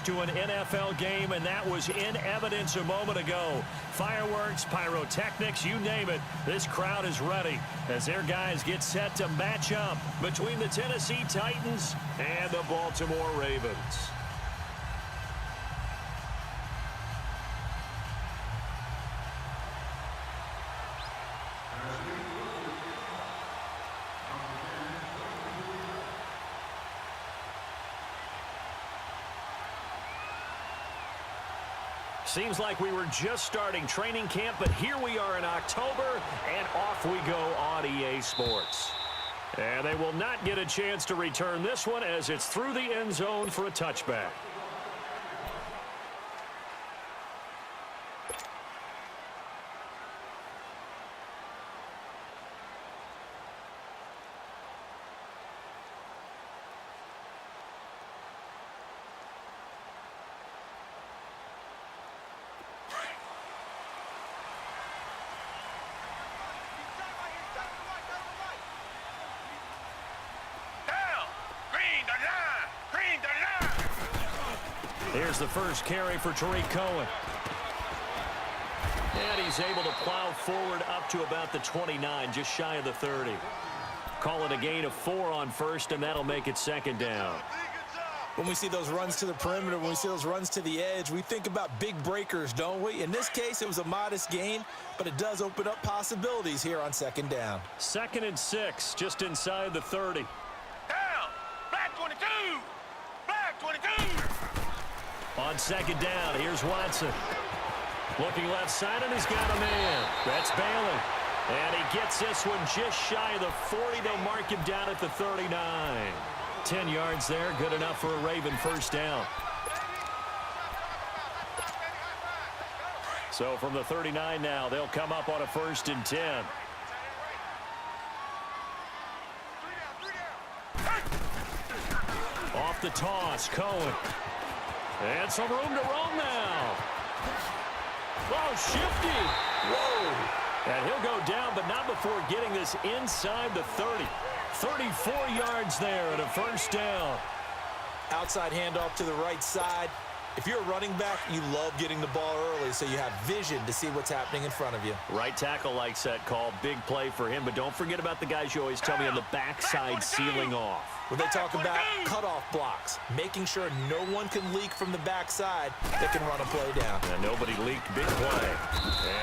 To an NFL game, and that was in evidence a moment ago. Fireworks, pyrotechnics, you name it. This crowd is ready as their guys get set to match up between the Tennessee Titans and the Baltimore Ravens. Seems like we were just starting training camp, but here we are in October, and off we go on EA Sports. And they will not get a chance to return this one as it's through the end zone for a touchback. Here's the first carry for Tariq Cohen. And he's able to plow forward up to about the 29, just shy of the 30. Call it a gain of 4 on first, and that'll make it second down. When we see those runs to the perimeter, when we see those runs to the edge, we think about big breakers, don't we? In this case, it was a modest gain, but it does open up possibilities here on second down. 2nd and 6, just inside the 30. Down! Black 22! Black 22! On second down, here's Watson. Looking left side, and he's got a man. That's Bailey. And he gets this one just shy of the 40. They'll mark him down at the 39. 10 yards there, good enough for a Raven first down. So from the 39 now, they'll come up on a 1st and 10. Off the toss, Cohen. And some room to roam now. Oh, shifty. Whoa. And he'll go down, but not before getting this inside the 30. 34 yards there and a first down. Outside handoff to the right side. If you're a running back, you love getting the ball early so you have vision to see what's happening in front of you. Right tackle likes that call. Big play for him, but don't forget about the guys you always tell me on the backside sealing off. When they talk about cutoff blocks, making sure no one can leak from the backside that can run a play down. And nobody leaked, big play.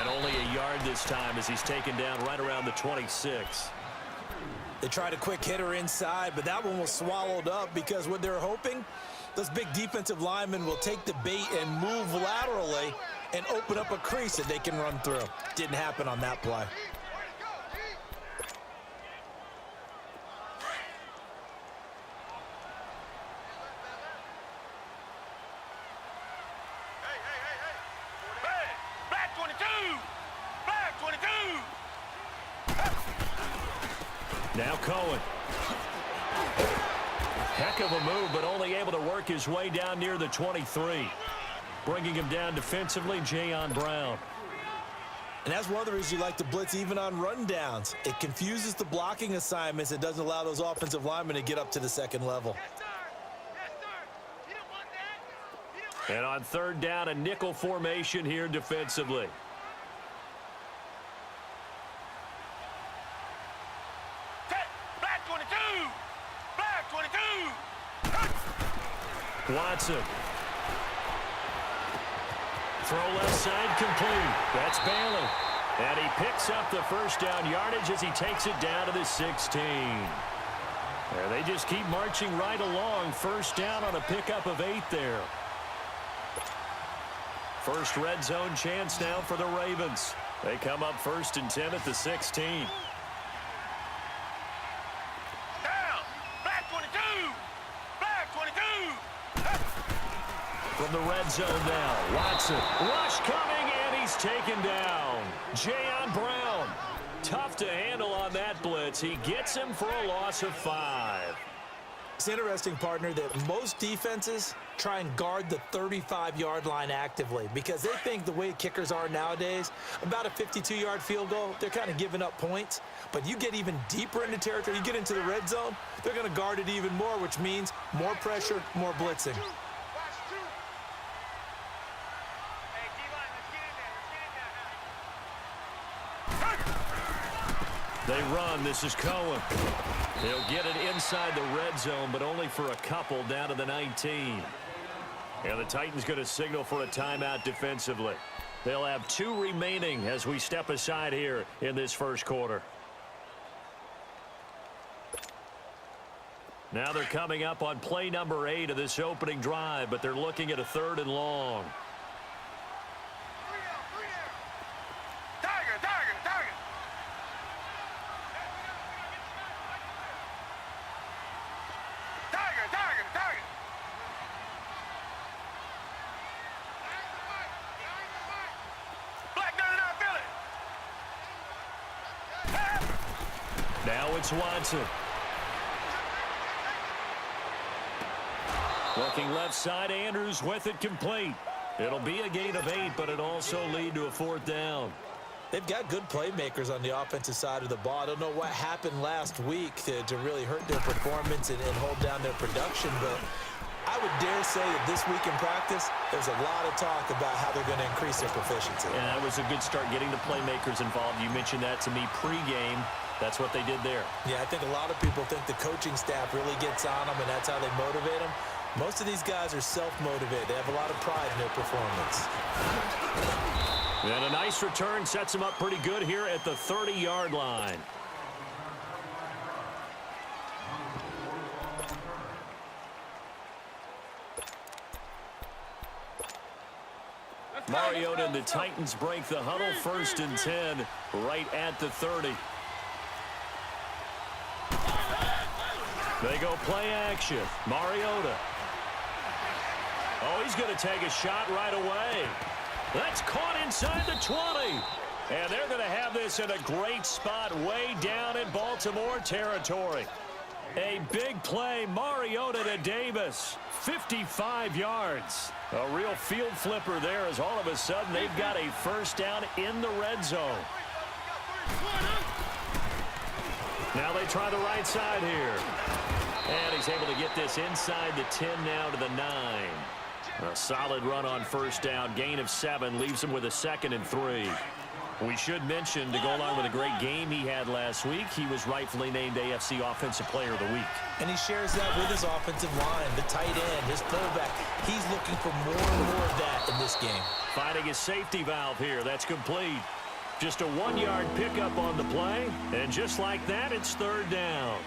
And only a yard this time as he's taken down right around the 26. They tried a quick hitter inside, but that one was swallowed up because what they're hoping, those big defensive linemen will take the bait and move laterally and open up a crease that they can run through. Didn't happen on that play. Black 22! Black 22! Now Cohen. Heck of a move, but only able to work his way down near the 23. Bringing him down defensively, Jayon Brown. And that's one of the reasons you like to blitz even on rundowns. It confuses the blocking assignments. It doesn't allow those offensive linemen to get up to the second level. And on 3rd down, a nickel formation here defensively. Watson. Throw left side complete. That's Bailey. And he picks up the first down yardage as he takes it down to the 16. And they just keep marching right along. First down on a pickup of 8 there. First red zone chance now for the Ravens. They come up 1st and 10 at the 16. From the red zone now, Watson. Rush coming, and he's taken down. Jayon Brown. Tough to handle on that blitz. He gets him for a loss of 5. It's interesting, partner, that most defenses try and guard the 35-yard line actively because they think the way kickers are nowadays, about a 52-yard field goal, they're kind of giving up points. But you get even deeper into territory, you get into the red zone, they're going to guard it even more, which means more pressure, more blitzing. They run. This is Cohen. He'll get it inside the red zone, but only for a couple down to the 19. And the Titans going to signal for a timeout defensively. They'll have 2 remaining as we step aside here in this first quarter. Now they're coming up on play number 8 of this opening drive, but they're looking at a 3rd and long. Tiger, tiger, tiger. Tiger, tiger, tiger. Black 99 Philly. Now it's Watson. Looking left side, Andrews with it complete. It'll be a gain of 8, but it also lead to a 4th down. They've got good playmakers on the offensive side of the ball. I don't know what happened last week to really hurt their performance and hold down their production, but I would dare say that this week in practice, there's a lot of talk about how they're going to increase their proficiency. And that was a good start getting the playmakers involved. You mentioned that to me pregame. That's what they did there. Yeah, I think a lot of people think the coaching staff really gets on them, and that's how they motivate them. Most of these guys are self-motivated. They have a lot of pride in their performance. And a nice return sets them up pretty good here at the 30-yard line. Mariota and the Titans break the huddle, 1st and 10, right at the 30. They go play action. Mariota. Oh, he's going to take a shot right away. That's caught inside the 20. And they're going to have this in a great spot way down in Baltimore territory. A big play, Mariota to Davis. 55 yards. A real field flipper there as all of a sudden they've got a 1st down in the red zone. Now they try the right side here. And he's able to get this inside the 10 now to the 9. A solid run on 1st down. Gain of 7 leaves him with a 2nd and 3. We should mention, to go along with a great game he had last week, he was rightfully named AFC Offensive Player of the Week. And he shares that with his offensive line, the tight end, his fullback. He's looking for more and more of that in this game. Finding his safety valve here. That's complete. Just a 1-yard pickup on the play. And just like that, it's 3rd down.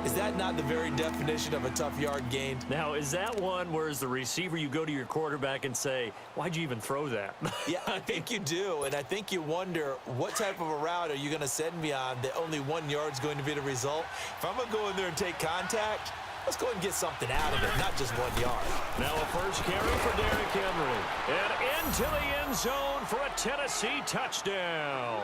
Is that not the very definition of a tough yard gain? Now, is that one where as the receiver you go to your quarterback and say, why'd you even throw that? Yeah, I think you do, and I think you wonder what type of a route are you going to send me on that only 1 yard's going to be the result? If I'm going to go in there and take contact, let's go ahead and get something out of it, not just 1 yard. Now a first carry for Derrick Henry. And into the end zone for a Tennessee touchdown.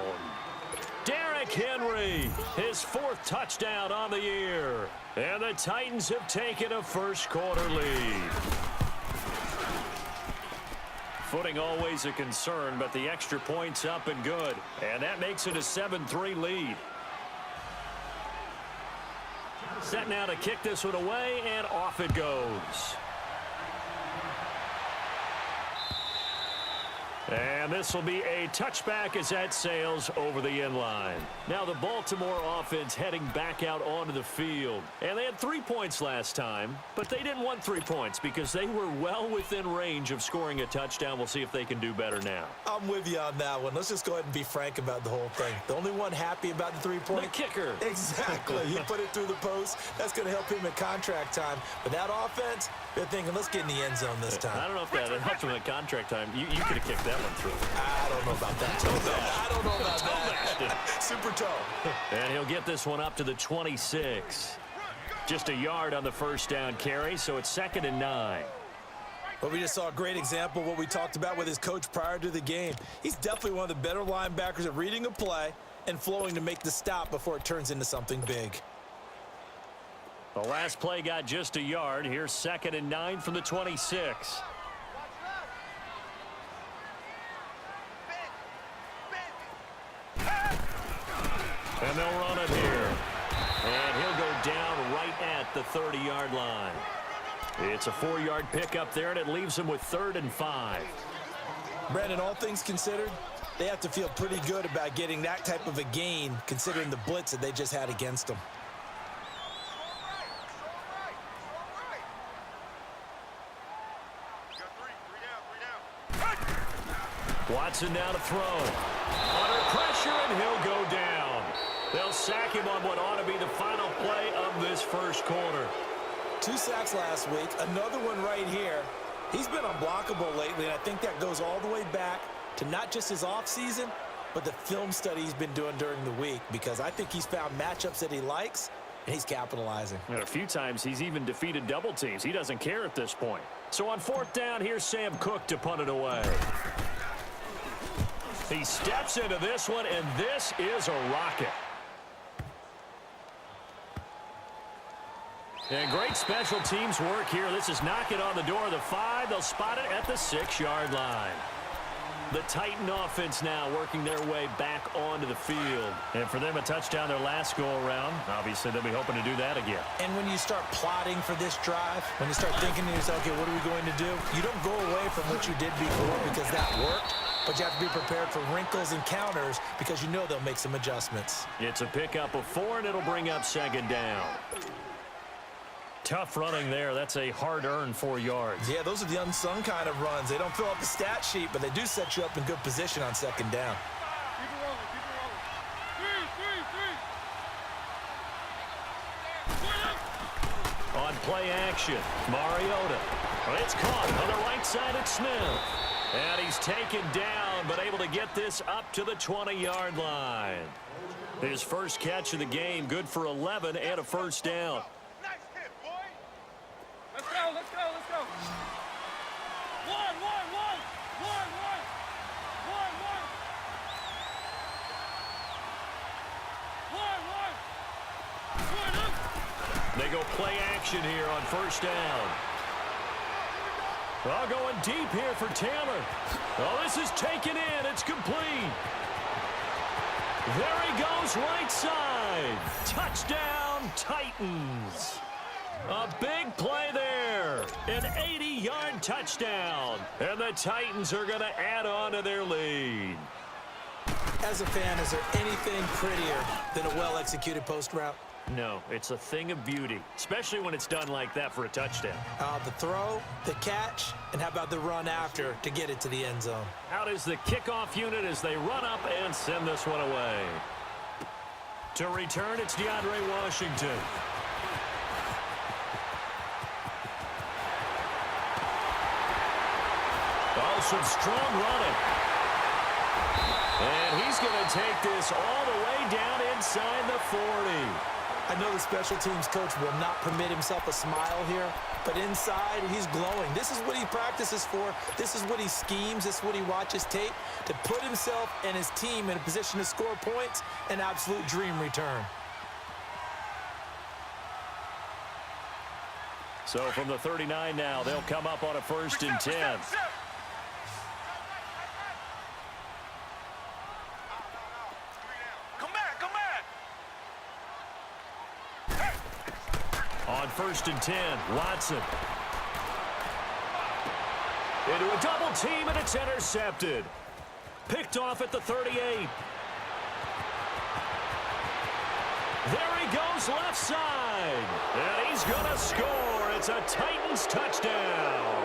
Derrick Henry, his 4th touchdown on the year. And the Titans have taken a first quarter lead. Footing always a concern, but the extra point's up and good. And that makes it a 7-3 lead. Set now to kick this one away, and off it goes. And this will be a touchback as that sails over the end line. Now the Baltimore offense heading back out onto the field. And they had 3 points last time, but they didn't want 3 points because they were well within range of scoring a touchdown. We'll see if they can do better now. I'm with you on that one. Let's just go ahead and be frank about the whole thing. The only one happy about the 3-point? The kicker. Exactly. He put it through the post. That's going to help him in contract time. But that offense, they're thinking, let's get in the end zone this time. I don't know if that helped him at contract time. You could have kicked that one through. I don't know about that. I don't know about that. Super toe. And he'll get this one up to the 26. Just a yard on the first down carry, so it's 2nd and 9. But we just saw a great example of what we talked about with his coach prior to the game. He's definitely one of the better linebackers at reading a play and flowing to make the stop before it turns into something big. The last play got just a yard. Here's 2nd and 9 from the 26. And they'll run it here. And he'll go down right at the 30-yard line. It's a 4-yard pickup there, and it leaves him with 3rd and 5. Brandon, all things considered, They have to feel pretty good about getting that type of a gain, considering the blitz that they just had against them. Watson now to throw. Under pressure, and he'll go down. They'll sack him on what ought to be the final play of this first quarter. 2 sacks last week, another one right here. He's been unblockable lately, and I think that goes all the way back to not just his offseason, but the film study he's been doing during the week, because I think he's found matchups that he likes, and he's capitalizing. And a few times he's even defeated double teams. He doesn't care at this point. So on 4th down, here's Sam Cook to punt it away. He steps into this one, and this is a rocket. And great special teams work here. This is knocking on the door of the 5. They'll spot it at the 6-yard line. The Titan offense now working their way back onto the field. And for them, a touchdown their last go-around. Obviously, they'll be hoping to do that again. And when you start plotting for this drive, when you start thinking to yourself, okay, what are we going to do? You don't go away from what you did before because that worked. But you have to be prepared for wrinkles and counters because you know they'll make some adjustments. It's a pickup of 4, and it'll bring up 2nd down. Tough running there. That's a hard-earned 4 yards. Yeah, those are the unsung kind of runs. They don't fill up the stat sheet, but they do set you up in good position on 2nd down. Keep it rolling, keep it rolling. 3. On play action, Mariota. It's caught on the right side at Smith. And he's taken down, but able to get this up to the 20-yard line. His first catch of the game, good for 11 and a 1st down. Nice hit, boy. Let's go, let's go, let's go. 1, 1, 1. 1, 1. 1, 1. 1, 1. They go play action here on 1st down. Well, going deep here for Taylor. Oh, this is taken in. It's complete. There he goes, right side. Touchdown, Titans. A big play there. An 80-yard touchdown. And the Titans are going to add on to their lead. As a fan, is there anything prettier than a well-executed post route? No, it's a thing of beauty, especially when it's done like that for a touchdown. The throw, the catch, and how about the run after to get it to the end zone? Out is the kickoff unit as they run up and send this one away. To return, it's DeAndre Washington. Oh, some strong running. And he's going to take this all the way down inside the 40. I know the special teams coach will not permit himself a smile here, but inside, he's glowing. This is what he practices for. This is what he schemes. This is what he watches tape to put himself and his team in a position to score points. An absolute dream return. So from the 39 now, they'll come up on a 1st and 10. On 1st and 10, Watson. Into a double team, and it's intercepted. Picked off at the 38. There he goes, left side. And he's going to score. It's a Titans touchdown.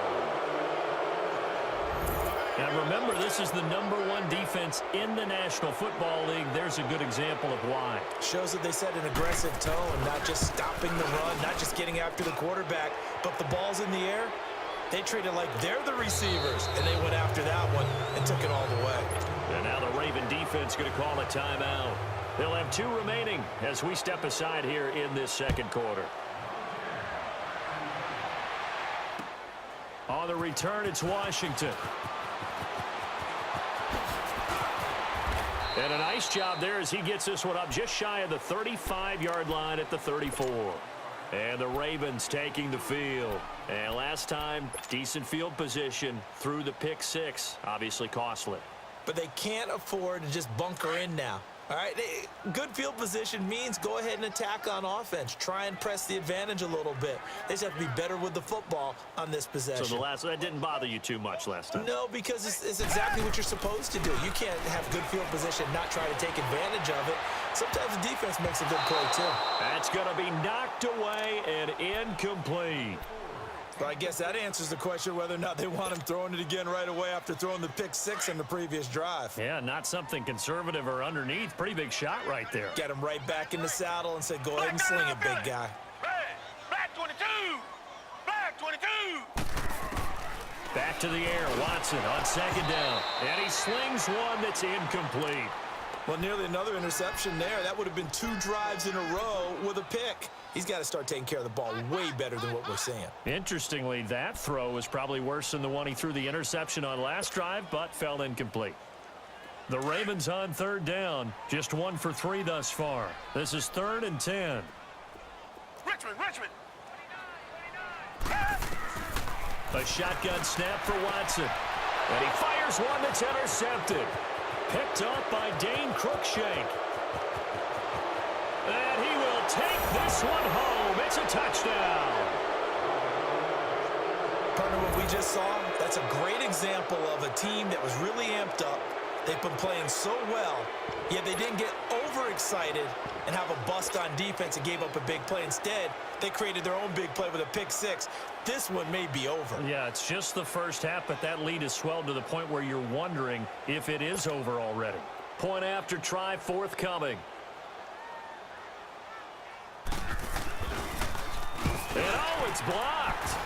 And remember, this is the #1 defense in the National Football League. There's a good example of why. Shows that they set an aggressive tone, not just stopping the run, not just getting after the quarterback, but the ball's in the air. They treat it like they're the receivers, and they went after that one and took it all the way. And now the Raven defense going to call a timeout. They'll have 2 remaining as we step aside here in this 2nd quarter. On the return, it's Washington. And a nice job there as he gets this one up just shy of the 35-yard line at the 34. And the Ravens taking the field. And last time, decent field position through the pick 6. Obviously costly. But they can't afford to just bunker in now. All right, good field position means go ahead and attack on offense. Try and press the advantage a little bit. They just have to be better with the football on this possession. So that didn't bother you too much last time? No, because it's exactly what you're supposed to do. You can't have good field position, not try to take advantage of it. Sometimes the defense makes a good play, too. That's going to be knocked away and incomplete. Well, I guess that answers the question whether or not they want him throwing it again right away after throwing the pick six in the previous drive. Yeah, not something conservative or underneath. Pretty big shot right there. Get him right back in the saddle and say, go ahead and sling it, big guy. Back 22! Back 22! Back to the air. Watson on second down. And he slings one that's incomplete. Well, nearly another interception there. That would have been 2 drives in a row with a pick. He's got to start taking care of the ball way better than what we're seeing. Interestingly, that throw was probably worse than the one he threw the interception on last drive, but fell incomplete. The Ravens on third down. Just 1 for 3 thus far. This is 3rd and 10. Richmond! A shotgun snap for Watson. And he fires one that's intercepted. Picked up by Dane Cruikshank. And he will take this one home. It's a touchdown. Partner, what we just saw, that's a great example of a team that was really amped up. They've been playing so well, yet they didn't get overexcited and have a bust on defense and gave up a big play. Instead, they created their own big play with a pick six. This one may be over. Yeah, it's just the first half, but that lead has swelled to the point where you're wondering if it is over already. Point after try forthcoming. And oh, it's blocked.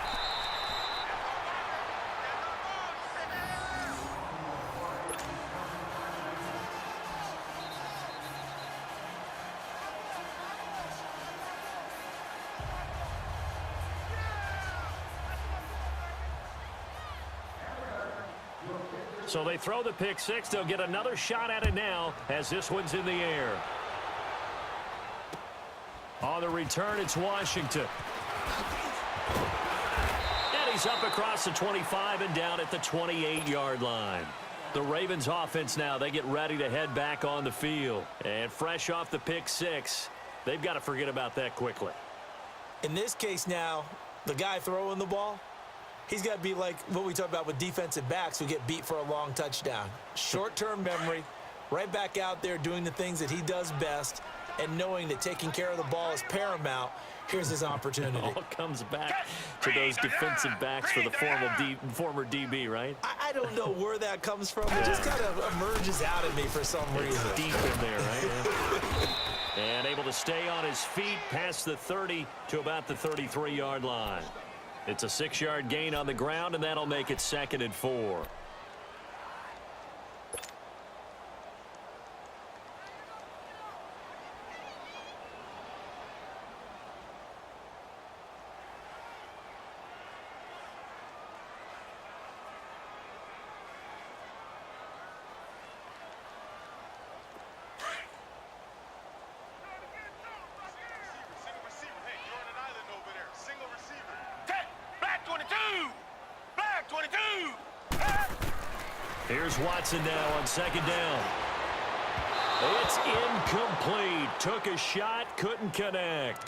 So they throw the pick six. They'll get another shot at it now as this one's in the air. On the return, it's Washington. And he's up across the 25 and down at the 28-yard line. The Ravens offense now, they get ready to head back on the field. And fresh off the pick six, they've got to forget about that quickly. In this case now, the guy throwing the ball, he's got to be like what we talked about with defensive backs who get beat for a long touchdown. Short-term memory, right back out there doing the things that he does best, and knowing that taking care of the ball is paramount. Here's his opportunity. It all comes back to those defensive backs for the former DB, right? I don't know where that comes from. It just kind of emerges out at me for some reason. It's deep in there, right? And able to stay on his feet past the 30 to about the 33-yard line. It's a 6-yard gain on the ground, and that'll make it 2nd and 4. Here's Watson now on 2nd down. It's incomplete. Took a shot, couldn't connect.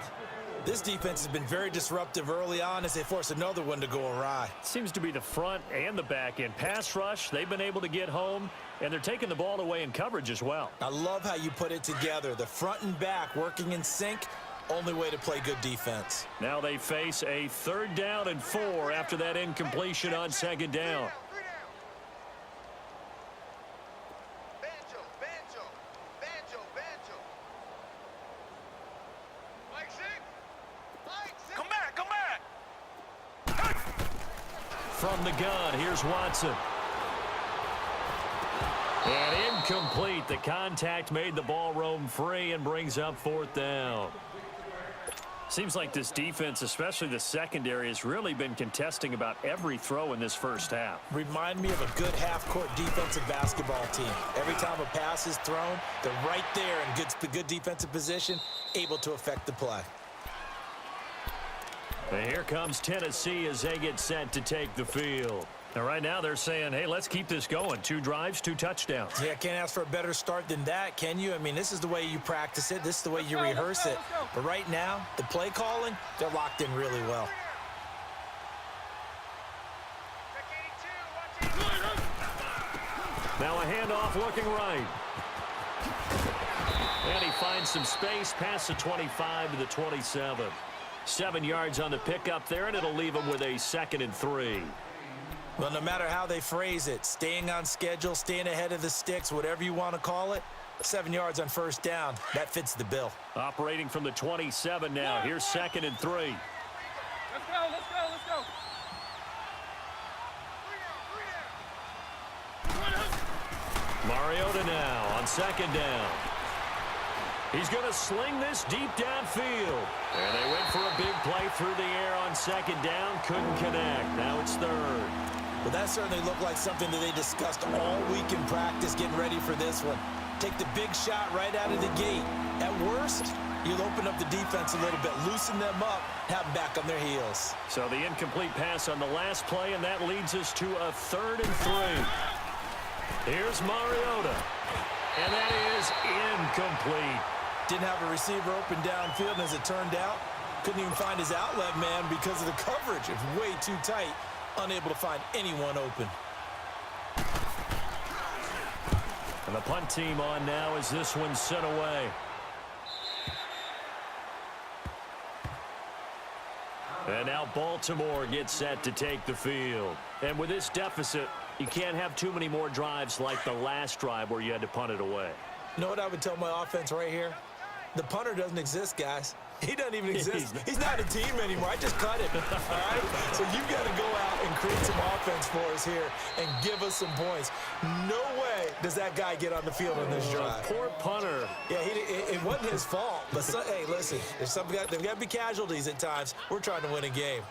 This defense has been very disruptive early on as they force another one to go awry. Seems to be the front and the back end. Pass rush, they've been able to get home, and they're taking the ball away in coverage as well. I love how you put it together. The front and back working in sync, only way to play good defense. Now they face a 3rd down and 4 after that incompletion on 2nd down. From the gun, here's Watson. And incomplete. The contact made the ball roam free and brings up 4th down. Seems like this defense, especially the secondary, has really been contesting about every throw in this first half. Remind me of a good half-court defensive basketball team. Every time a pass is thrown, they're right there in good defensive position, able to affect the play. And here comes Tennessee as they get set to take the field. And right now they're saying, hey, let's keep this going. 2 drives, 2 touchdowns. Yeah, can't ask for a better start than that, can you? I mean, this is the way you practice it. This is the way you rehearse it. But right now, the play calling, they're locked in really well. Now a handoff looking right. And he finds some space past the 25 to the 27. 7 yards on the pickup there, and it'll leave him with a 2nd and 3. Well, no matter how they phrase it, staying on schedule, staying ahead of the sticks, whatever you want to call it, 7 yards on first down, that fits the bill. Operating from the 27 now. Here's 2nd and 3. Let's go, let's go, let's go. Mariota now on 2nd down. He's going to sling this deep downfield. And they went for a big play through the air on 2nd down. Couldn't connect. Now it's 3rd. Well, that certainly looked like something that they discussed all week in practice getting ready for this one. Take the big shot right out of the gate. At worst, you'll open up the defense a little bit, loosen them up, have them back on their heels. So the incomplete pass on the last play, and that leads us to a 3rd and 3. Here's Mariota. And that is incomplete. Didn't have a receiver open downfield, and as it turned out, couldn't even find his outlet man because of the coverage. It was way too tight, unable to find anyone open. And the punt team on now as this one's sent away. And now Baltimore gets set to take the field. And with this deficit, you can't have too many more drives like the last drive where you had to punt it away. You know what I would tell my offense right here? The punter doesn't exist, guys. He doesn't even exist. He's not a team anymore. I just cut him, all right? So you've got to go out and create some offense for us here and give us some points. No way does that guy get on the field on this drive. Poor punter. Yeah, it wasn't his fault. But, hey, listen, there's there's got to be casualties at times. We're trying to win a game.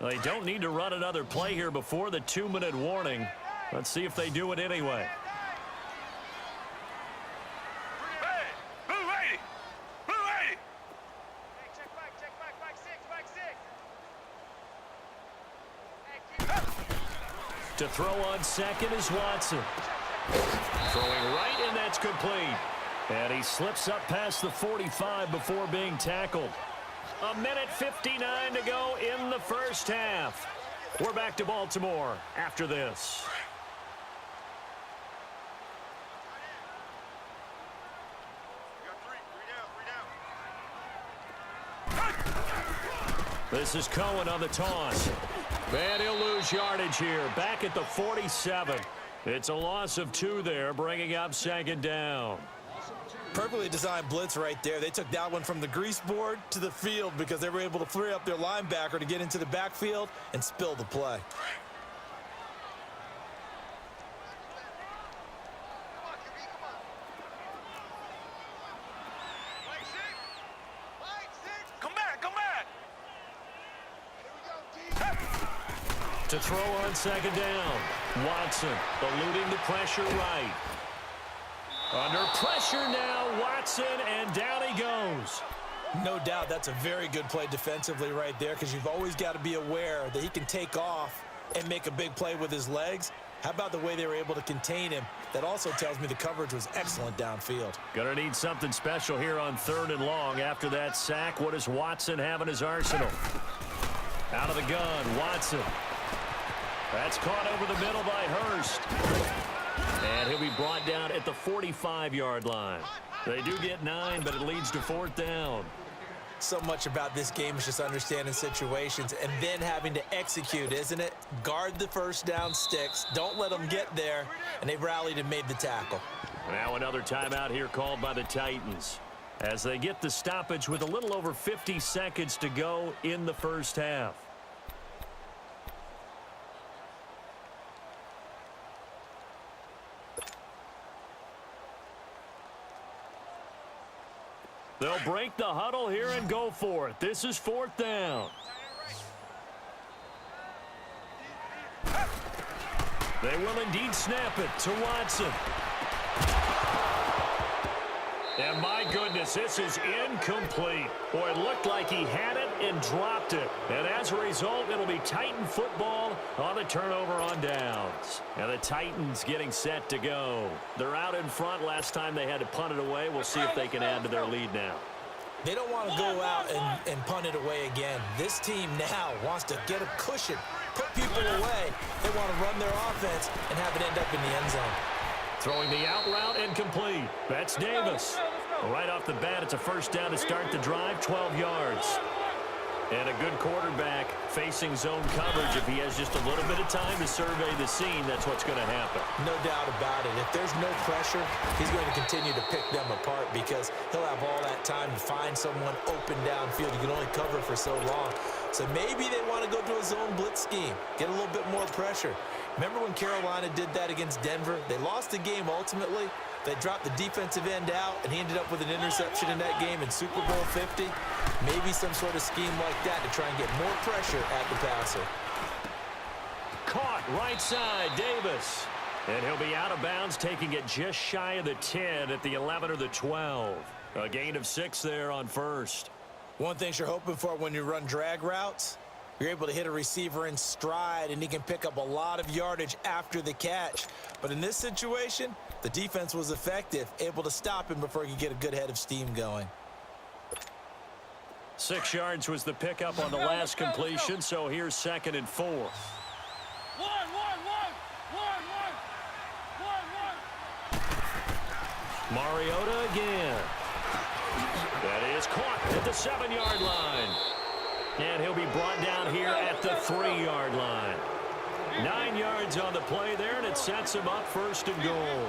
Well, they don't need to run another play here before the 2-minute warning. Let's see if they do it anyway. To throw on 2nd is Watson. Throwing right, and that's complete. And he slips up past the 45 before being tackled. 1:59 to go in the first half. We're back to Baltimore after this. This is Cohen on the toss. And he'll lose yardage here. Back at the 47. It's a loss of 2 there, bringing up 2nd down. Perfectly designed blitz right there. They took that one from the grease board to the field because they were able to free up their linebacker to get into the backfield and spill the play. To throw on 2nd down. Watson eluding the pressure right. Under pressure now, Watson, and down he goes. No doubt that's a very good play defensively right there because you've always got to be aware that he can take off and make a big play with his legs. How about the way they were able to contain him? That also tells me the coverage was excellent downfield. Gonna need something special here on 3rd and long after that sack. What does Watson have in his arsenal? Out of the gun, Watson. That's caught over the middle by Hurst. And he'll be brought down at the 45-yard line. They do get 9, but it leads to 4th down. So much about this game is just understanding situations and then having to execute, isn't it? Guard the first down sticks. Don't let them get there. And they've rallied and made the tackle. Now another timeout here called by the Titans as they get the stoppage with a little over 50 seconds to go in the first half. They'll break the huddle here and go for it. This is 4th down. They will indeed snap it to Watson. And my goodness, this is incomplete. Boy, it looked like he had it and dropped it. And as a result, it'll be Titan football on the turnover on downs. And the Titans getting set to go. They're out in front. Last time they had to punt it away. We'll see if they can add to their lead now. They don't want to go out and punt it away again. This team now wants to get a cushion, put people away. They want to run their offense and have it end up in the end zone. Throwing the out route incomplete. That's Davis. Right off the bat, it's a first down to start the drive, 12 yards. And a good quarterback facing zone coverage. If he has just a little bit of time to survey the scene, that's what's going to happen. No doubt about it. If there's no pressure, he's going to continue to pick them apart because he'll have all that time to find someone open downfield. You can only cover for so long. So maybe they want to go to a zone blitz scheme, get a little bit more pressure. Remember when Carolina did that against Denver? They lost the game ultimately. They dropped the defensive end out, and he ended up with an interception in that game in Super Bowl 50. Maybe some sort of scheme like that to try and get more pressure at the passer. Caught right side, Davis. And he'll be out of bounds, taking it just shy of the 10 at the 11 or the 12. A gain of 6 there on first. One thing you're hoping for when you run drag routes, you're able to hit a receiver in stride, and he can pick up a lot of yardage after the catch. But in this situation, the defense was effective, able to stop him before he could get a good head of steam going. 6 yards was the pickup on the last completion, so here's 2nd and 4. One. Mariota again. That is caught at the 7-yard line. And he'll be brought down here at the 3-yard line. 9 yards on the play there, and it sets him up 1st and goal.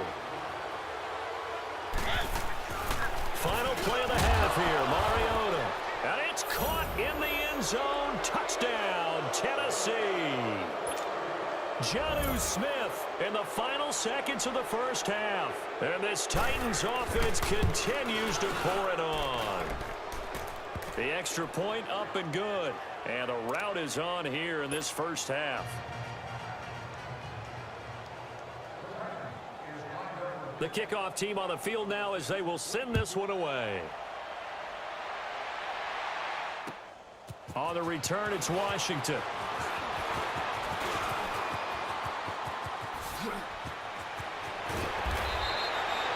Final play of the half here, Mariota. And it's caught in the end zone. Touchdown, Tennessee. Jonnu Smith in the final seconds of the first half. And this Titans offense continues to pour it on. The extra point up and good. And a rout is on here in this first half. The kickoff team on the field now as they will send this one away. On the return, it's Washington.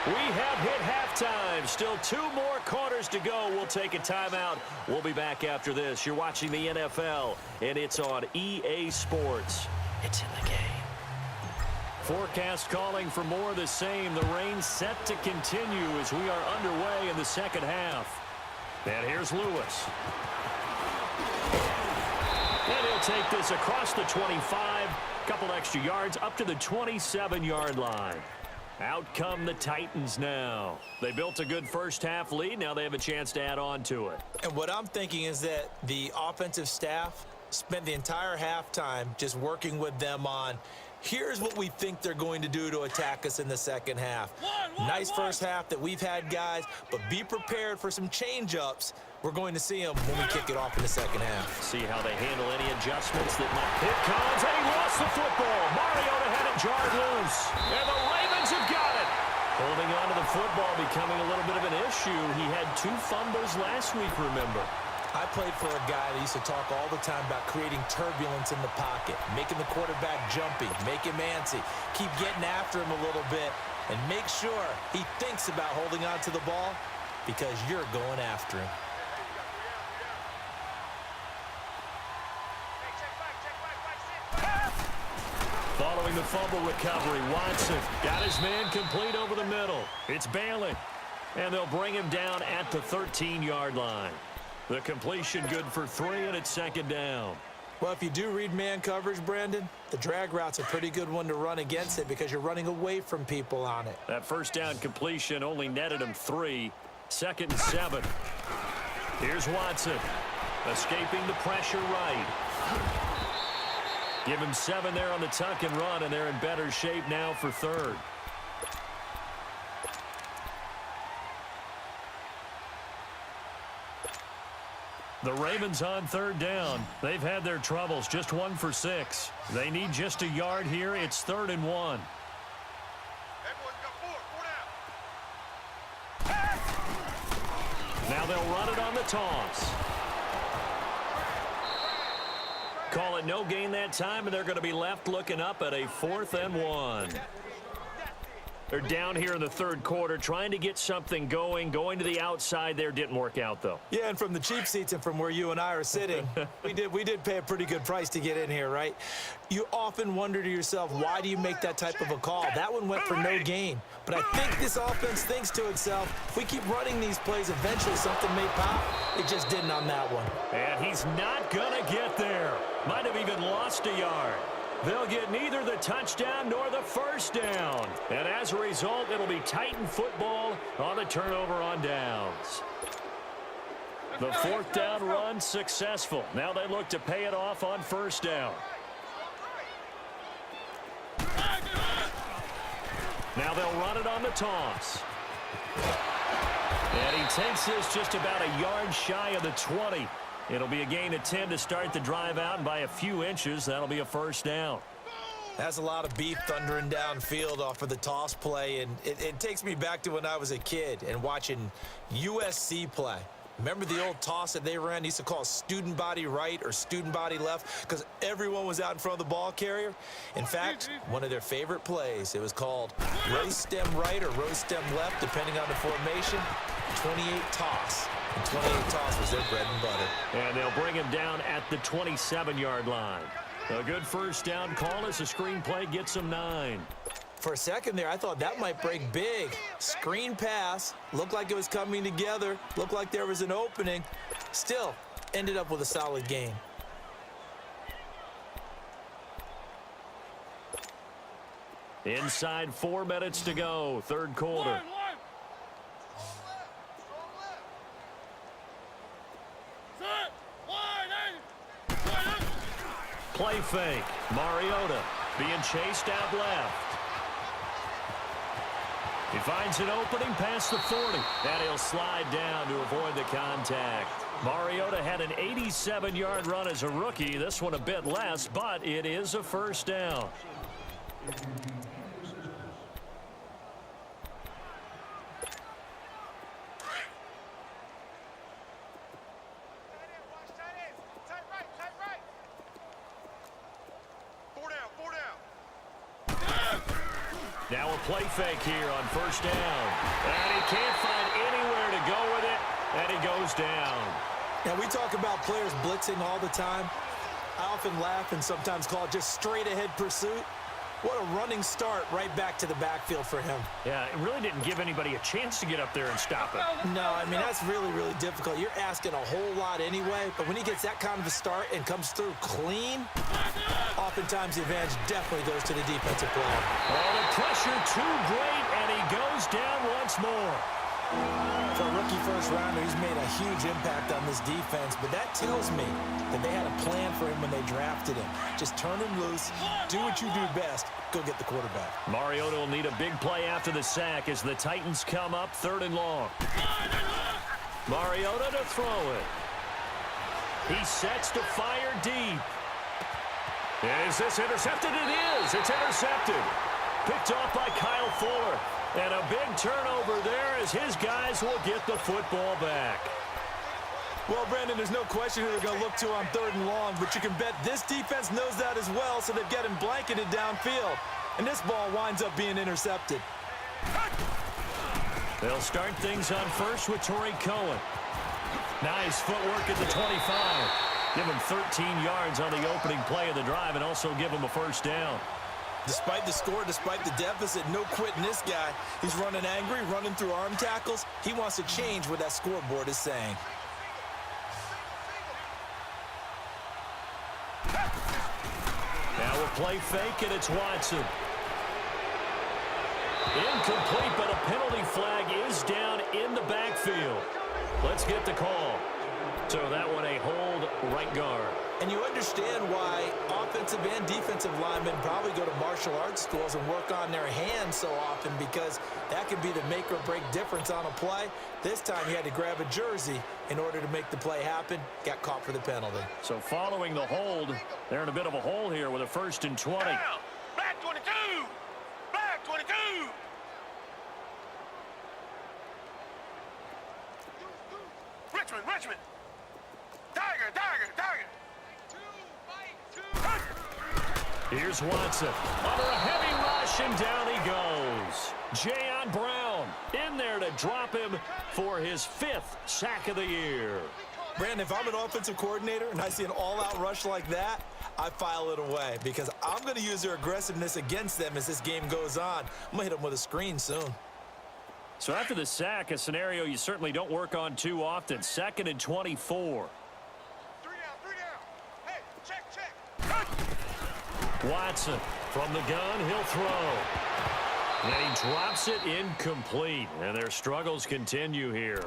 We have hit halftime. Still 2 more quarters to go. We'll take a timeout. We'll be back after this. You're watching the NFL, and it's on EA Sports. It's in the game. Forecast calling for more of the same. The rain set to continue as we are underway in the second half. And here's Lewis. And he'll take this across the 25. Couple extra yards up to the 27-yard line. Out come the Titans now. They built a good first half lead. Now they have a chance to add on to it. And what I'm thinking is that the offensive staff spent the entire halftime just working with them on, here's what we think they're going to do to attack us in the second half. Nice first half that we've had, guys, but be prepared for some change-ups. We're going to see them when we kick it off in the second half. See how they handle any adjustments that might. Here comes, and he lost the football. Mariota had it jarred loose, and the Ravens have got it. Holding on to the football becoming a little bit of an issue. He had 2 fumbles last week, remember. I played for a guy that used to talk all the time about creating turbulence in the pocket, making the quarterback jumpy, make him antsy, keep getting after him a little bit, and make sure he thinks about holding on to the ball because you're going after him. Following the fumble recovery, Watson got his man complete over the middle. It's Bailey, and they'll bring him down at the 13-yard line. The completion good for 3, and it's 2nd down. Well, if you do read man coverage, Brandon, the drag route's a pretty good one to run against it because you're running away from people on it. That first down completion only netted him 3. 2nd and 7. Here's Watson, escaping the pressure right. Give him 7 there on the tuck and run, and they're in better shape now for 3rd. The Ravens on 3rd down. They've had their troubles, just 1 for 6. They need just a yard here. It's 3rd and 1. Now they'll run it on the toss. call it no gain that time, and they're going to be left looking up at a 4th and 1. They're down here in the third quarter, trying to get something going. Going to the outside there didn't work out, though. Yeah, and from the cheap seats and from where you and I are sitting, we did pay a pretty good price to get in here, right? You often wonder to yourself, why do you make that type of a call? That one went for no gain. But I think this offense thinks to itself, if we keep running these plays, eventually something may pop. It just didn't on that one. And he's not going to get there. Might have even lost a yard. They'll get neither the touchdown nor the first down. And as a result, it'll be Titan football on the turnover on downs. The 4th down run successful. Now they look to pay it off on first down. Now they'll run it on the toss. And he takes this just about a yard shy of the 20. It'll be a gain of 10 to start the drive out, and by a few inches, that'll be a first down. That's a lot of beef thundering downfield off of the toss play, and it takes me back to when I was a kid and watching USC play. Remember the old toss that they ran? They used to call student body right or student body left because everyone was out in front of the ball carrier. In fact, one of their favorite plays, it was called raise stem right or rose stem left, depending on the formation, 28 toss. And 28 toss was their bread and butter. And they'll bring him down at the 27-yard line. A good first down call as the screen play gets him 9. For a second there, I thought that might break big. Screen pass, looked like it was coming together, looked like there was an opening. Still, ended up with a solid gain. Inside 4 minutes to go, third quarter. Play fake. Mariota being chased out left. He finds an opening past the 40. And he'll slide down to avoid the contact. Mariota had an 87-yard run as a rookie. This one a bit less, but it is a first down. Now a play fake here on first down. And he can't find anywhere to go with it, and he goes down. Now, we talk about players blitzing all the time. I often laugh and sometimes call it just straight-ahead pursuit. What a running start right back to the backfield for him. Yeah, it really didn't give anybody a chance to get up there and stop it. No, I mean, that's really, really difficult. You're asking a whole lot anyway, but when he gets that kind of a start and comes through clean, oftentimes the advantage definitely goes to the defensive player. Oh, the pressure too great, and he goes down once more. For a rookie first-rounder, he's made a huge impact on this defense, but that tells me that they had a plan for him when they drafted him. Just turn him loose, do what you do best, go get the quarterback. Mariota will need a big play after the sack as the Titans come up 3rd and long. Mariota to throw it. He sets to fire deep. Is this intercepted? It is. It's intercepted. Picked off by Kyle Fuller. And a big turnover there as his guys will get the football back. Well, Brandon, there's no question who they're going to look to on 3rd and long, but you can bet this defense knows that as well, so they've got him blanketed downfield. And this ball winds up being intercepted. They'll start things on first with Torrey Cohen. Nice footwork at the 25. Give him 13 yards on the opening play of the drive and also give him a first down. Despite the score, despite the deficit, no quitting this guy. He's running angry, running through arm tackles. He wants to change what that scoreboard is saying. Now a play fake, and it's Watson. Incomplete, but a penalty flag is down in the backfield. Let's get the call. So that one a hold right guard. And you understand why offensive and defensive linemen probably go to martial arts schools and work on their hands so often, because that could be the make or break difference on a play. This time he had to grab a jersey in order to make the play happen. Got caught for the penalty. So following the hold, they're in a bit of a hole here with a 1st and 20. Black 22! Black 22! Richmond! Tiger! Here's Watson. Under a heavy rush, and down he goes. Jayon Brown in there to drop him for his 5th sack of the year. Brandon, if I'm an offensive coordinator and I see an all-out rush like that, I file it away because I'm going to use their aggressiveness against them as this game goes on. I'm going to hit them with a screen soon. So after the sack, a scenario you certainly don't work on too often. 2nd and 24. 3 down. Hey, check. Watson from the gun, he'll throw. And he drops it incomplete. And their struggles continue here.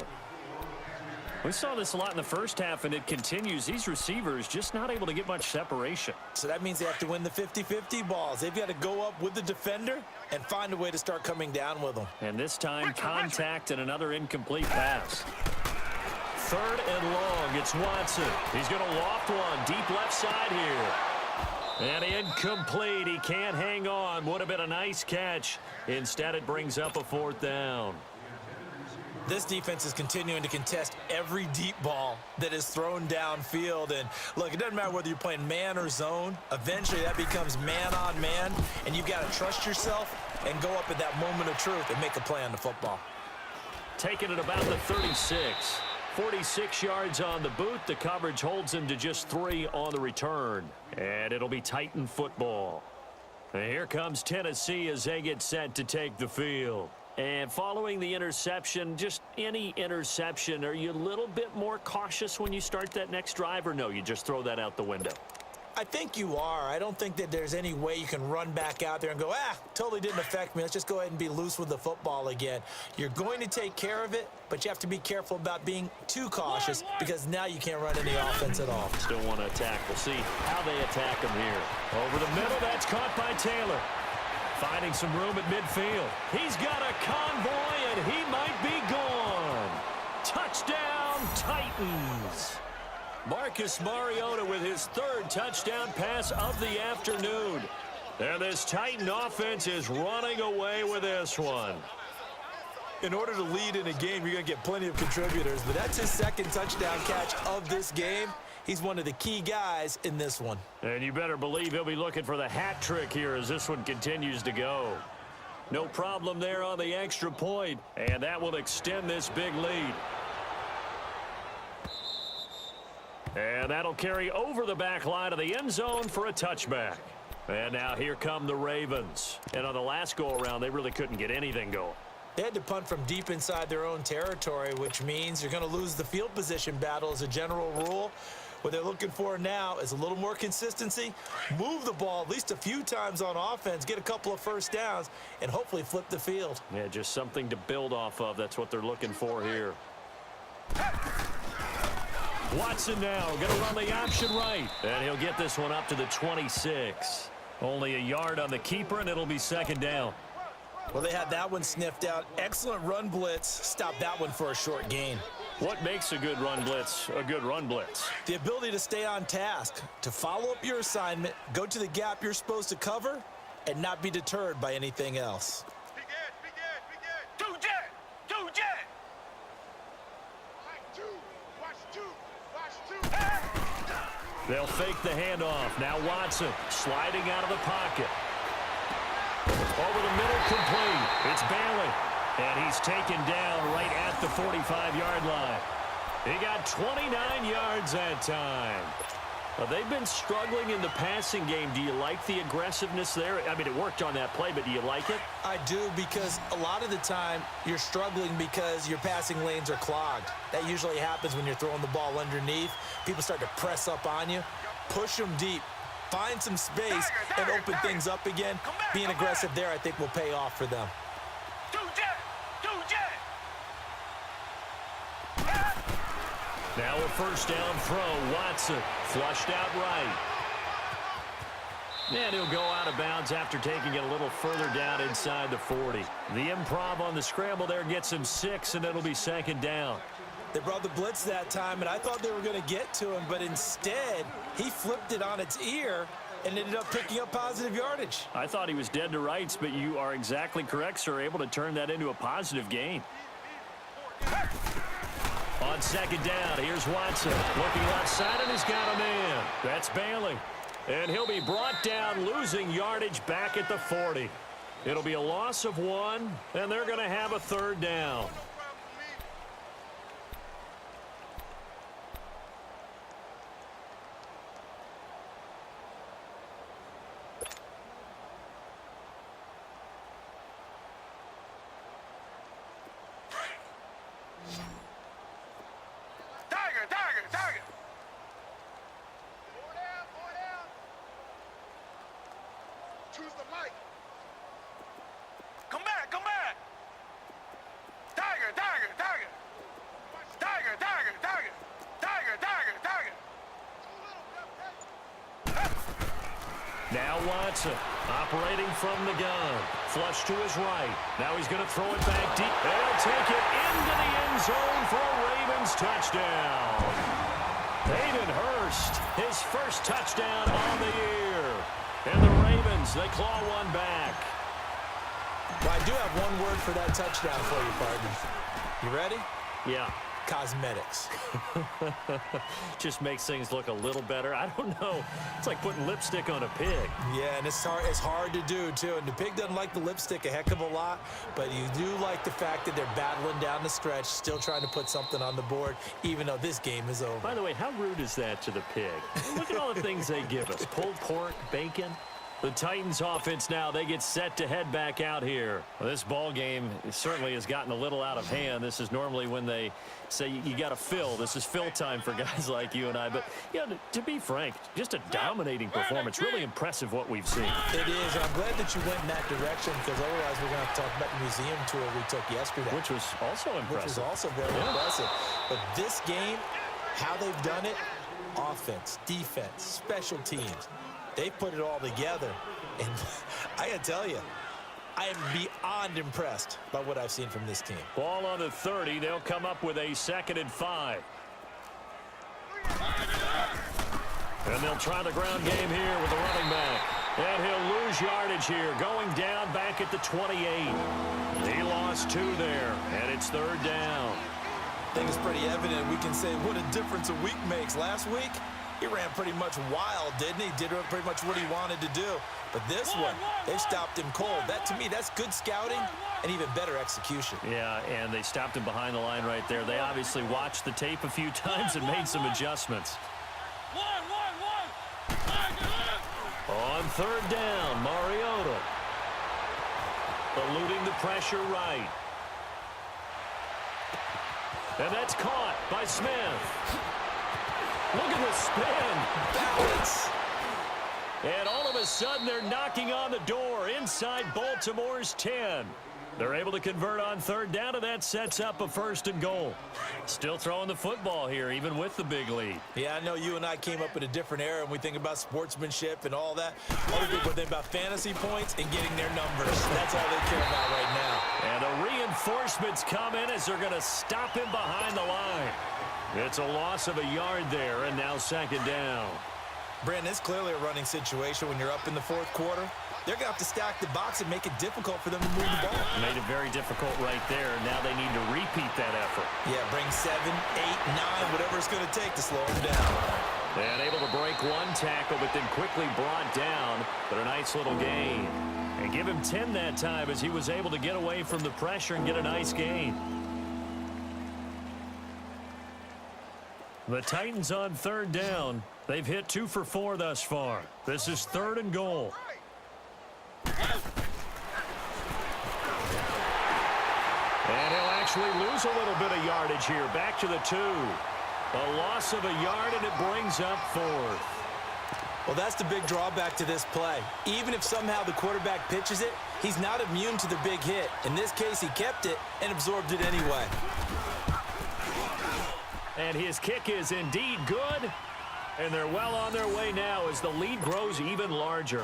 We saw this a lot in the first half, and it continues. These receivers just not able to get much separation. So that means they have to win the 50-50 balls. They've got to go up with the defender and find a way to start coming down with them. And this time, contact and another incomplete pass. 3rd and long, it's Watson. He's going to loft one deep left side here. And incomplete. He can't hang on. Would have been a nice catch. Instead, it brings up a 4th down. This defense is continuing to contest every deep ball that is thrown downfield. And look, it doesn't matter whether you're playing man or zone. Eventually, that becomes man on man. And you've got to trust yourself and go up at that moment of truth and make a play on the football. Taking it about the 36. 46 yards on the boot. The coverage holds him to just 3 on the return. And it'll be Titan football. And here comes Tennessee as they get set to take the field. And following the interception, just any interception, are you a little bit more cautious when you start that next drive, or no, you just throw that out the window? I think you are. I don't think that there's any way you can run back out there and go, totally didn't affect me. Let's just go ahead and be loose with the football again. You're going to take care of it, but you have to be careful about being too cautious because now you can't run any offense at all. Still want to attack. We'll see how they attack him here. Over the middle, that's caught by Taylor. Finding some room at midfield. He's got a convoy, and he might be gone. Touchdown, Titans. Marcus Mariota with his 3rd touchdown pass of the afternoon. And this Titan offense is running away with this one. In order to lead in a game, you're going to get plenty of contributors, but that's his 2nd touchdown catch of this game. He's one of the key guys in this one. And you better believe he'll be looking for the hat trick here as this one continues to go. No problem there on the extra point, and that will extend this big lead. And that'll carry over the back line of the end zone for a touchback. And now here come the Ravens. And on the last go-around, they really couldn't get anything going. They had to punt from deep inside their own territory, which means you're going to lose the field position battle as a general rule. What they're looking for now is a little more consistency, move the ball at least a few times on offense, get a couple of first downs, and hopefully flip the field. Yeah, just something to build off of. That's what they're looking for here. Watson now going to run the option right, and he'll get this one up to the 26. Only a yard on the keeper, and it'll be 2nd down. Well, they had that one sniffed out. Excellent run blitz. Stop that one for a short gain. What makes a good run blitz a good run blitz? The ability to stay on task, to follow up your assignment, go to the gap you're supposed to cover, and not be deterred by anything else. Be good. 2 jet. Watch 2. They'll fake the handoff. Now Watson sliding out of the pocket. Over the middle, complete. It's Bailey. And he's taken down right at the 45-yard line. He got 29 yards that time. Well, they've been struggling in the passing game. Do you like the aggressiveness there? I mean, it worked on that play, but do you like it? I do, because a lot of the time you're struggling because your passing lanes are clogged. That usually happens when you're throwing the ball underneath. People start to press up on you. Push them deep. Find some space and open things up again. Being aggressive there, I think, will pay off for them. 2 jet. Now a first down throw. Watson flushed out right. And he'll go out of bounds after taking it a little further down inside the 40. The improv on the scramble there gets him 6, and it'll be 2nd down. They brought the blitz that time, and I thought they were going to get to him, but instead he flipped it on its ear and ended up picking up positive yardage. I thought he was dead to rights, but you are exactly correct, sir. Able to turn that into a positive gain. On 2nd down, here's Watson. Looking left side, and he's got a man. That's Bailey. And he'll be brought down, losing yardage back at the 40. It'll be a loss of 1, and they're going to have a third down. Tiger. Four down. Choose the mic. Come back. Tiger. Now Watson, operating from the gun. Flush to his right. Now he's going to throw it back deep. They'll take it into the end zone for a Ravens touchdown. Hayden Hurst, his first touchdown on the year. And the Ravens, they claw one back. Well, I do have one word for that touchdown for you, partner. You ready? Yeah. Cosmetics. Just makes things look a little better. I don't know. It's like putting lipstick on a pig. Yeah, and it's hard to do, too. And the pig doesn't like the lipstick a heck of a lot, but you do like the fact that they're battling down the stretch, still trying to put something on the board, even though this game is over. By the way, how rude is that to the pig? Look at all the things they give us. Pulled pork, bacon. The Titans offense now, they get set to head back out here. Well, this ball game certainly has gotten a little out of hand. This is normally when they say you got to fill. This is fill time for guys like you and I. But, you know, to be frank, just a dominating performance. Really impressive what we've seen. It is, and I'm glad that you went in that direction, because otherwise we're going to have to talk about the museum tour we took yesterday. Which was also impressive. Which was also very impressive. But this game, how they've done it, offense, defense, special teams, they put it all together, and I got to tell you, I am beyond impressed by what I've seen from this team. Ball on the 30. They'll come up with a 2nd and 5. And they'll try the ground game here with the running back. And he'll lose yardage here, going down back at the 28. He lost 2 there, and it's 3rd down. I think it's pretty evident. We can say what a difference a week makes. Last week, he ran pretty much wild, didn't he? Did pretty much what he wanted to do. But this one, they've stopped him cold. That, to me, that's good scouting and even better execution. Yeah, and they stopped him behind the line right there. They obviously watched the tape a few times and made some adjustments. On 3rd down, Mariota. Eluding the pressure right. And that's caught by Smith. Look at the spin. Balance. And all of a sudden, they're knocking on the door inside Baltimore's 10. They're able to convert on 3rd down, and that sets up a 1st and goal. Still throwing the football here, even with the big lead. Yeah, I know you and I came up in a different era, and we think about sportsmanship and all that. Other people think about fantasy points and getting their numbers. That's all they care about right now. And the reinforcements come in as they're going to stop him behind the line. It's a loss of a yard there, and now 2nd down. Brandon, it's clearly a running situation when you're up in the 4th quarter. They're going to have to stack the box and make it difficult for them to move the ball. Made it very difficult right there. Now they need to repeat that effort. Yeah, bring 7, 8, 9, whatever it's going to take to slow them down. And able to break one tackle, but then quickly brought down. But a nice little gain. And give him 10 that time as he was able to get away from the pressure and get a nice gain. The Titans on 3rd down. They've hit 2 for 4 thus far. This is 3rd and goal. And he'll actually lose a little bit of yardage here. Back to the 2. A loss of a yard, and it brings up 4th. Well, that's the big drawback to this play. Even if somehow the quarterback pitches it, he's not immune to the big hit. In this case, he kept it and absorbed it anyway. And his kick is indeed good. And they're well on their way now as the lead grows even larger.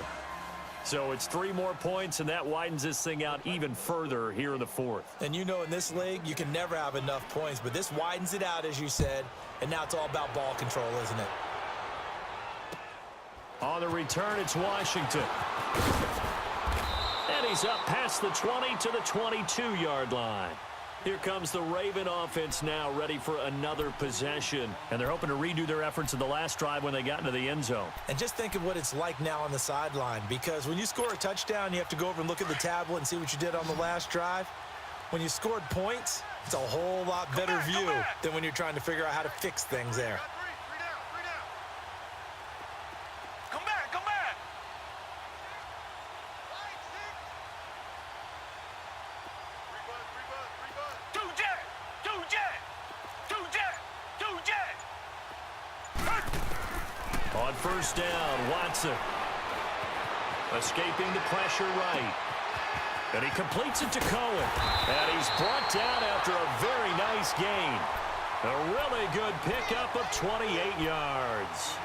So it's 3 more points, and that widens this thing out even further here in the 4th. And you know, in this league, you can never have enough points, but this widens it out, as you said, and now it's all about ball control, isn't it? On the return, it's Washington. And he's up past the 20 to the 22-yard line. Here comes the Raven offense now, ready for another possession. And they're hoping to redo their efforts in the last drive when they got into the end zone. And just think of what it's like now on the sideline, because when you score a touchdown, you have to go over and look at the tablet and see what you did on the last drive. When you scored points, it's a whole lot better view than when you're trying to figure out how to fix things there. Come back, come back. On first down, Watson. Escaping the pressure right. And he completes it to Cohen. And he's brought down after a very nice gain. A really good pickup of 28 yards.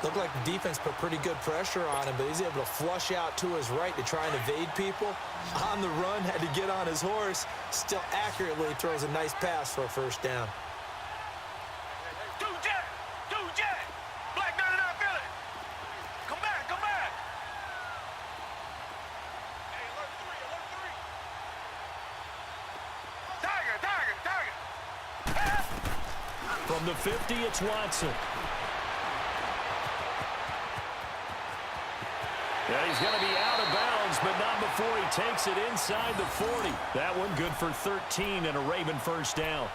Looked like the defense put pretty good pressure on him, but he's able to flush out to his right to try and evade people. On the run, had to get on his horse. Still accurately throws a nice pass for a first down. From the 50, it's Watson. Yeah, he's going to be out of bounds, but not before he takes it inside the 40. That one good for 13 and a Raven first down.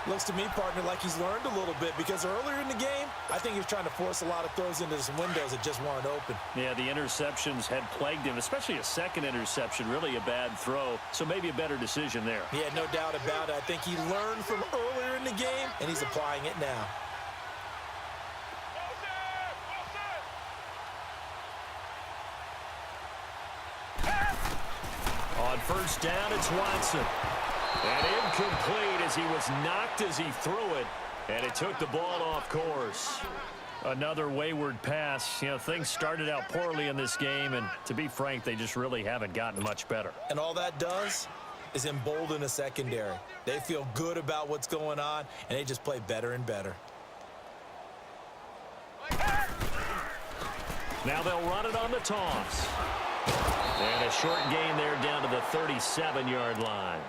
Looks to me, partner, like he's learned a little bit, because earlier in the game, I think he was trying to force a lot of throws into some windows that just weren't open. Yeah, the interceptions had plagued him, especially a second interception, really a bad throw, so maybe a better decision there. Yeah, no doubt about it. I think he learned from earlier in the game, and he's applying it now. On first down, it's Watson. And incomplete as he was knocked as he threw it. And it took the ball off course. Another wayward pass. You know, things started out poorly in this game, and to be frank, they just really haven't gotten much better. And all that does is embolden a secondary. They feel good about what's going on, and they just play better and better. Now they'll run it on the toss. And a short gain there down to the 37-yard line.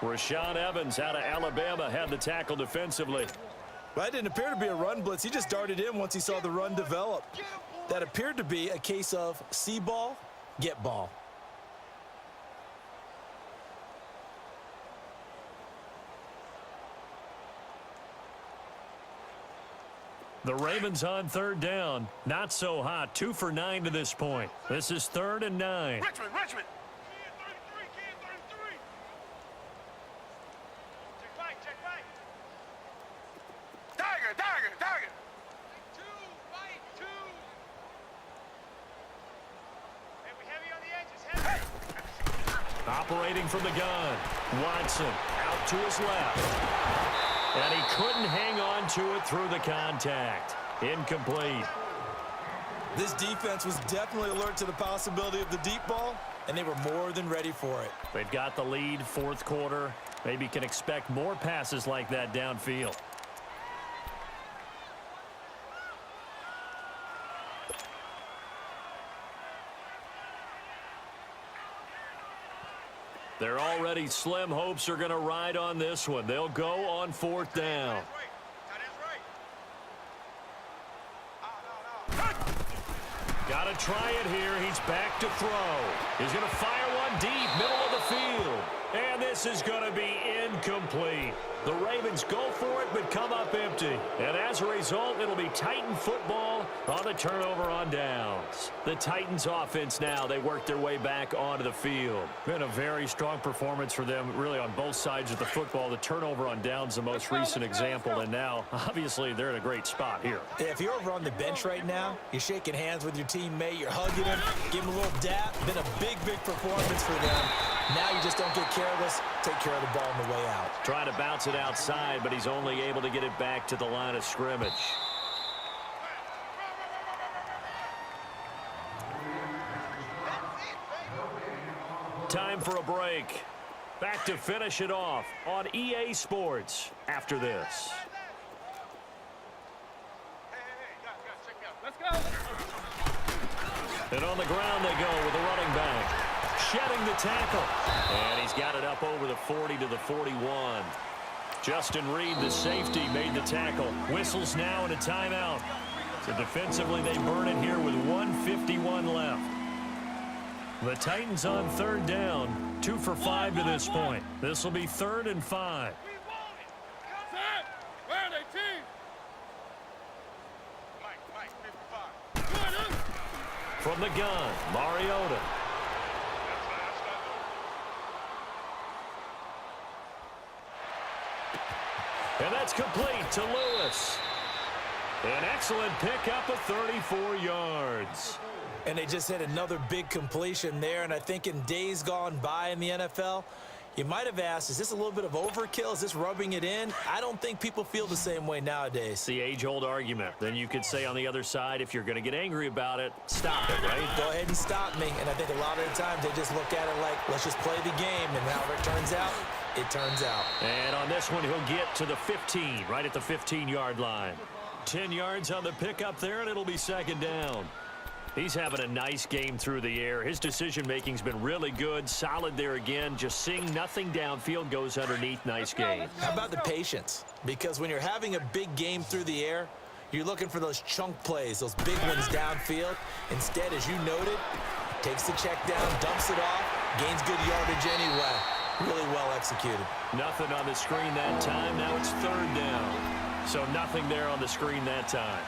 Rashaan Evans out of Alabama had the tackle defensively. Well, that didn't appear to be a run blitz. He just darted in once he saw the run develop. That appeared to be a case of see ball, get ball. The Ravens on third down. Not so hot. 2 for 9 to this point. This is 3rd and 9. Richmond. Check right. Tiger. Two. Hey, we heavy on the edges. Heavy. Operating from the gun. Watson out to his left. And he couldn't hang on to it through the contact. Incomplete. This defense was definitely alert to the possibility of the deep ball, and they were more than ready for it. They've got the lead, 4th quarter. Maybe can expect more passes like that downfield. They're already slim hopes are going to ride on this one. They'll go on 4th down. Got to try it here. He's back to throw. He's going to fire one deep, middle of the field. And this is going to be incomplete. The Ravens go for it, but come up empty. And as a result, it'll be Titan football on the turnover on downs. The Titans offense now, they work their way back onto the field. Been a very strong performance for them, really on both sides of the football. The turnover on downs, the most recent example. And now, obviously, they're in a great spot here. Yeah, if you're over on the bench right now, you're shaking hands with your teammate, you're hugging him, give him a little dap. Been a big performance for them. Now you just don't get careless. Take care of the ball on the way out. Trying to bounce it outside, but he's only able to get it back to the line of scrimmage. Time for a break. Back to finish it off on EA Sports after this. Let's go. And on the ground they go with the running back. shedding the tackle. And he's got it up over the 40 to the 41. Justin Reed, the safety, made the tackle. Whistles now and a timeout. So defensively, they burn it here with 1:51 left. The Titans on third down, 2 for 5 to this point. This will be 3rd and 5. Set. Where are they, team? Mike, 55. From the gun, Mariota. And that's complete to Lewis. An excellent pickup of 34 yards. And they just hit another big completion there. And I think in days gone by in the NFL, you might have asked, is this a little bit of overkill? Is this rubbing it in? I don't think people feel the same way nowadays. It's the age-old argument. Then you could say on the other side, if you're going to get angry about it, stop it, right? Go ahead and stop me. And I think a lot of the times they just look at it like, let's just play the game. And however it turns out, it turns out. And on this one, he'll get to the 15, right at the 15-yard line. 10 yards on the pickup there, and it'll be 2nd down. He's having a nice game through the air. His decision-making's been really good. Solid there again. Just seeing nothing downfield goes underneath. Nice game. How about the patience? Because when you're having a big game through the air, you're looking for those chunk plays, those big ones downfield. Instead, as you noted, takes the check down, dumps it off, gains good yardage anyway. Really well executed. Nothing on the screen that time. Now it's 3rd down. So nothing there on the screen that time.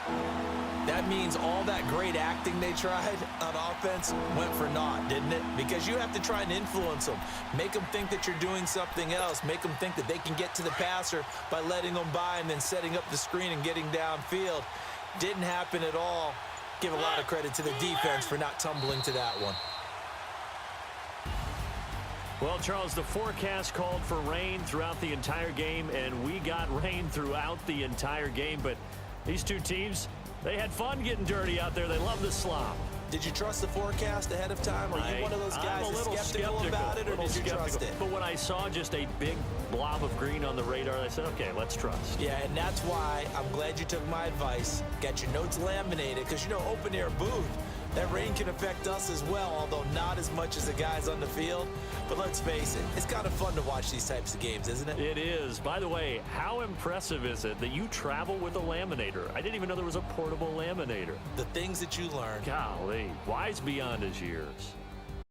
That means all that great acting they tried on offense went for naught, didn't it? Because you have to try and influence them. Make them think that you're doing something else. Make them think that they can get to the passer by letting them by and then setting up the screen and getting downfield. Didn't happen at all. Give a lot of credit to the defense for not tumbling to that one. Well, Charles, the forecast called for rain throughout the entire game, and we got rain throughout the entire game. But these two teams, they had fun getting dirty out there. They love the slop. Did you trust the forecast ahead of time? Are you one of those guys I'm a little skeptical about it, or did you trust it? But when I saw just a big blob of green on the radar, I said, okay, let's trust. Yeah, and that's why I'm glad you took my advice. Got your notes laminated, because, you know, open-air booth, that rain can affect us as well, although not as much as the guys on the field. But let's face it, it's kind of fun to watch these types of games, isn't it? It is. By the way, how impressive is it that you travel with a laminator? I didn't even know there was a portable laminator. The things that you learn. Golly, wise beyond his years.